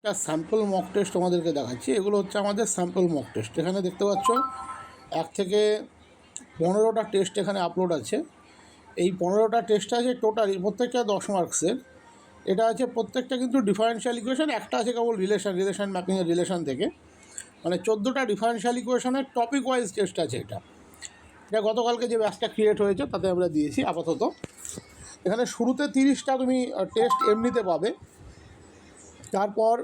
একটা sample mock test তোমাদেরকে দেখাচ্ছি। এগুলো হচ্ছে আমাদের স্যাম্পল মক টেস্ট। এখানে দেখতে পাচ্ছ 1 থেকে 15টা টেস্ট এখানে আপলোড আছে। এই 15টা টেস্ট আছে টোটালি, প্রত্যেকটা 10 মার্কসের। এটা আছে প্রত্যেকটা কিন্তু ডিফারেনশিয়াল ইকুয়েশন, একটা আছে কেবল রিলেশন ম্যাপিংয়ের রিলেশন থেকে। মানে 14টা ডিফারেনশিয়াল ইকুয়েশনের টপিক ওয়াইজ টেস্ট আছে। এটা গতকালকে যে ব্যাচটা ক্রিয়েট হয়েছে তাতে আমরা দিয়েছি আপাতত। এখানে শুরুতে 30টা তুমি টেস্ট এমনিতে পাবে। তারপর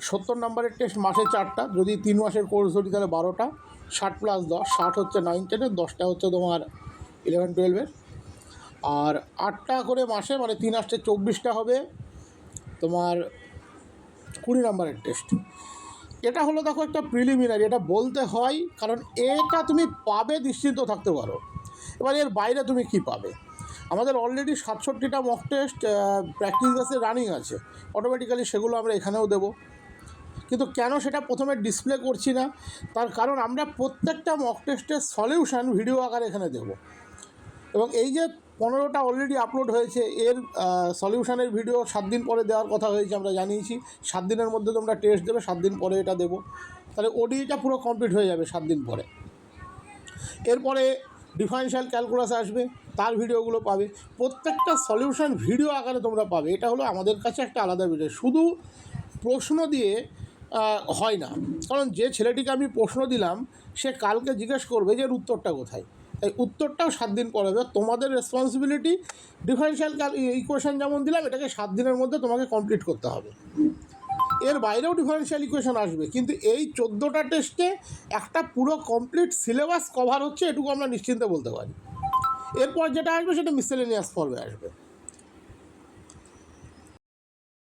70 নম্বরের টেস্ট মাসে 4টা, যদি 3 মাসের কোর্স ধরি তাহলে 12টা, 60 + 10, 60 হচ্ছে 9, 10-এর, 10টা হচ্ছে তোমার 11, 12-এর। আর 8টা করে মাসে, মানে 3 8 24টা হবে তোমার 20 নম্বরের টেস্ট। এটা হলো দেখো একটা প্রিলিমিনারি, এটা বলতে হয়, কারণ এটা তুমি পাবে নিশ্চিন্ত থাকতে পারো। এবার এর বাইরে তুমি কি পাবে? আমাদের অলরেডি 67টা মক টেস্ট প্র্যাকটিস বেসে রানিং আছে, অটোমেটিক্যালি সেগুলো আমরা এখানেও দেবো। কিন্তু কেন সেটা প্রথমে ডিসপ্লে করছি না, তার কারণ আমরা প্রত্যেকটা মক টেস্টের সলিউশান ভিডিও আকারে এখানে দেব। এবং এই যে 15টা অলরেডি আপলোড হয়েছে, এর সলিউশানের ভিডিও 7 দিন পরে দেওয়ার কথা হয়েছে, আমরা জানিয়েছি 7 দিনের মধ্যে তোমরা টেস্ট দেবে, 7 দিন পরে এটা দেবো। তাহলে ওডিটা পুরো কমপ্লিট হয়ে যাবে 7 দিন পরে। এরপরে ডিফারেনশিয়াল ক্যালকুলাস আসবে, তার ভিডিওগুলো পাবে। প্রত্যেকটা সলিউশন ভিডিও আকারে তোমরা পাবে। এটা হলো আমাদের কাছে একটা আলাদা ভিডিও। শুধু প্রশ্ন দিয়ে হয় না, কারণ যে ছেলেটিকে আমি প্রশ্ন দিলাম সে কালকে জিজ্ঞেস করবে যে এর উত্তরটা কোথায়। তাই উত্তরটাও 7 দিন পরে হবে। তোমাদের রেসপন্সিবিলিটি, ডিফারেনশিয়াল ইকুয়েশন যেমন দিলাম, এটাকে 7 দিনের মধ্যে তোমাকে কমপ্লিট করতে হবে। এর বাইরেও ডিফারেনশিয়াল ইকুয়েশন আসবে, কিন্তু এই 14টা টেস্টে একটা পুরো কমপ্লিট সিলেবাস কভার হচ্ছে, এটুকু আমরা নিশ্চিন্তে বলতে পারি। এরপর যেটা আসবে সেটা মিসেলেনিয়াস ফর্মে আসবে।